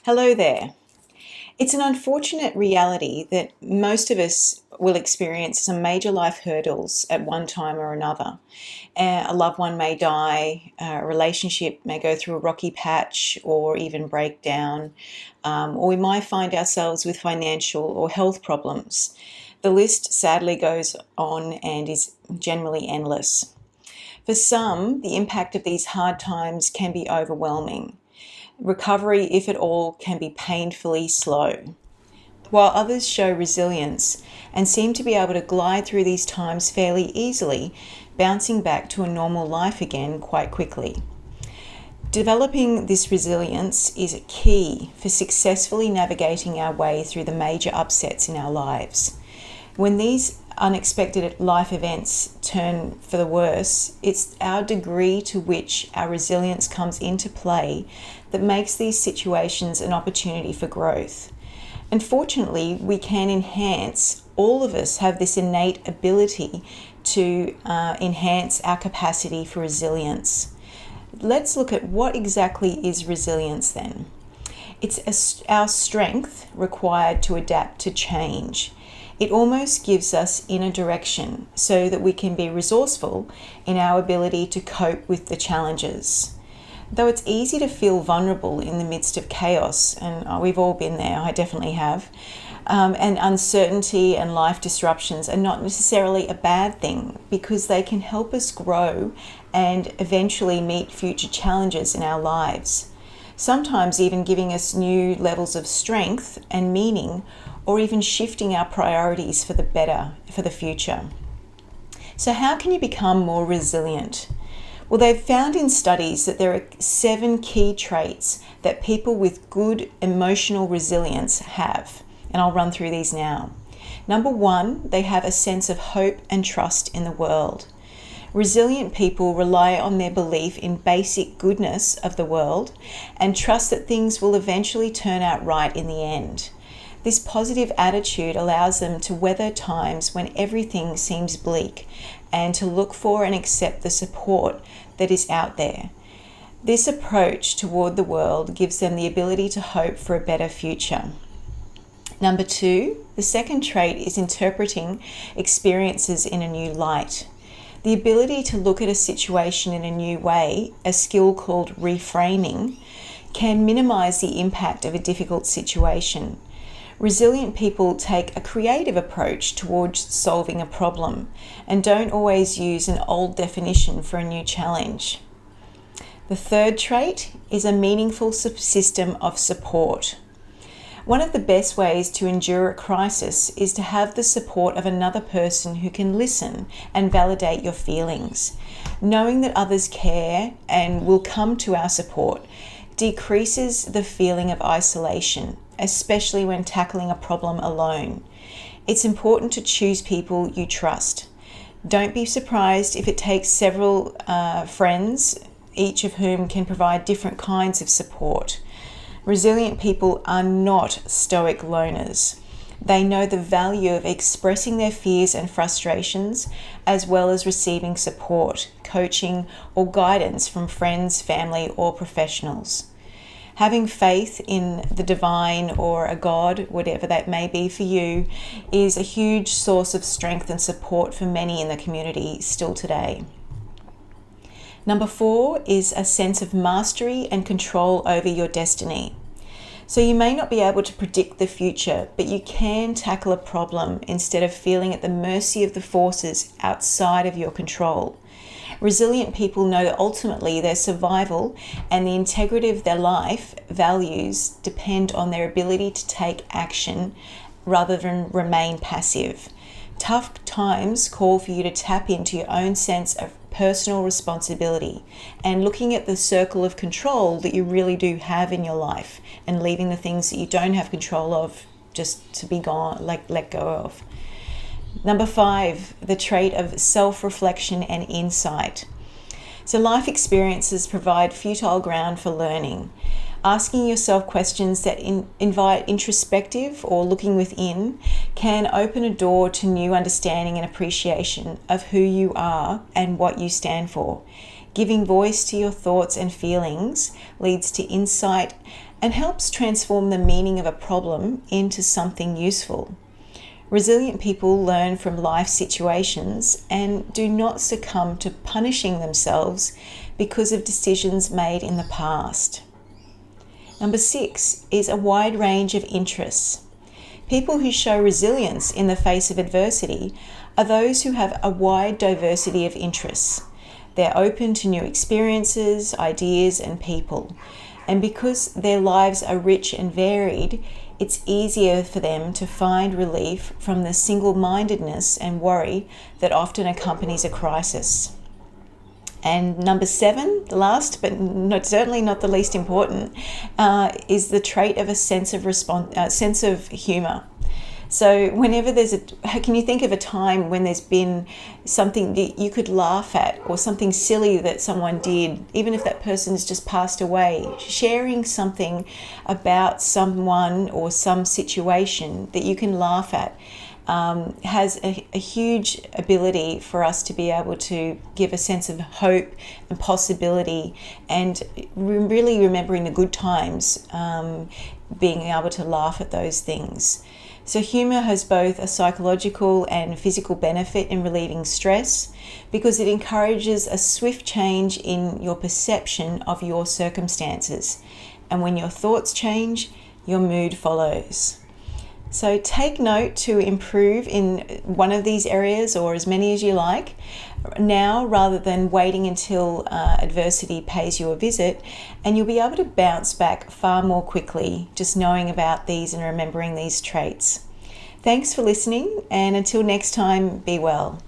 Hello there. It's an unfortunate reality that most of us will experience some major life hurdles at one time or another. A loved one may die, a relationship may go through a rocky patch or even break down, or we might find ourselves with financial or health problems. The list sadly goes on and is generally endless. For some, the impact of these hard times can be overwhelming. Recovery, if at all, can be painfully slow, while others show resilience and seem to be able to glide through these times fairly easily, bouncing back to a normal life again quite quickly. Developing this resilience is key for successfully navigating our way through the major upsets in our lives. When these unexpected life events turn for the worse, it's our degree to which our resilience comes into play that makes these situations an opportunity for growth. And fortunately, we can enhance, all of us have this innate ability to enhance our capacity for resilience. Let's look at what exactly is resilience then. It's our strength required to adapt to change. It almost gives us inner direction so that we can be resourceful in our ability to cope with the challenges. Though it's easy to feel vulnerable in the midst of chaos, and we've all been there, I definitely have, and uncertainty and life disruptions are not necessarily a bad thing because they can help us grow and eventually meet future challenges in our lives. Sometimes even giving us new levels of strength and meaning, or even shifting our priorities for the better, for the future. So how can you become more resilient? Well, they've found in studies that there are 7 key traits that people with good emotional resilience have, and I'll run through these now. Number 1, they have a sense of hope and trust in the world. Resilient people rely on their belief in basic goodness of the world and trust that things will eventually turn out right in the end. This positive attitude allows them to weather times when everything seems bleak and to look for and accept the support that is out there. This approach toward the world gives them the ability to hope for a better future. Number 2, the second trait is interpreting experiences in a new light. The ability to look at a situation in a new way, a skill called reframing, can minimize the impact of a difficult situation. Resilient people take a creative approach towards solving a problem and don't always use an old definition for a new challenge. The third trait is a meaningful system of support. One of the best ways to endure a crisis is to have the support of another person who can listen and validate your feelings. Knowing that others care and will come to our support decreases the feeling of isolation, especially when tackling a problem alone. It's important to choose people you trust. Don't be surprised if it takes several friends, each of whom can provide different kinds of support. Resilient people are not stoic loners. They know the value of expressing their fears and frustrations, as well as receiving support, coaching, or guidance from friends, family, or professionals. Having faith in the divine or a God, whatever that may be for you, is a huge source of strength and support for many in the community still today. Number 4 is a sense of mastery and control over your destiny. So you may not be able to predict the future, but you can tackle a problem instead of feeling at the mercy of the forces outside of your control. Resilient people know that ultimately their survival and the integrity of their life values depend on their ability to take action rather than remain passive. Tough times call for you to tap into your own sense of personal responsibility and looking at the circle of control that you really do have in your life and leaving the things that you don't have control of just to be gone, let go of. Number 5, the trait of self-reflection and insight. So life experiences provide fertile ground for learning. Asking yourself questions that invite introspective or looking within can open a door to new understanding and appreciation of who you are and what you stand for. Giving voice to your thoughts and feelings leads to insight and helps transform the meaning of a problem into something useful. Resilient people learn from life situations and do not succumb to punishing themselves because of decisions made in the past. Number 6 is a wide range of interests. People who show resilience in the face of adversity are those who have a wide diversity of interests. They're open to new experiences, ideas, and people. And because their lives are rich and varied, it's easier for them to find relief from the single-mindedness and worry that often accompanies a crisis. And number 7, the last, but certainly not the least important, is the trait of a sense of humour. So whenever can you think of a time when there's been something that you could laugh at, or something silly that someone did, even if that person's just passed away? Sharing something about someone or some situation that you can laugh at has a huge ability for us to be able to give a sense of hope and possibility, and really remembering the good times, being able to laugh at those things. So humour has both a psychological and physical benefit in relieving stress, because it encourages a swift change in your perception of your circumstances. And when your thoughts change, your mood follows. So take note to improve in one of these areas, or as many as you like, now rather than waiting until adversity pays you a visit, and you'll be able to bounce back far more quickly just knowing about these and remembering these traits. Thanks for listening, and until next time, be well.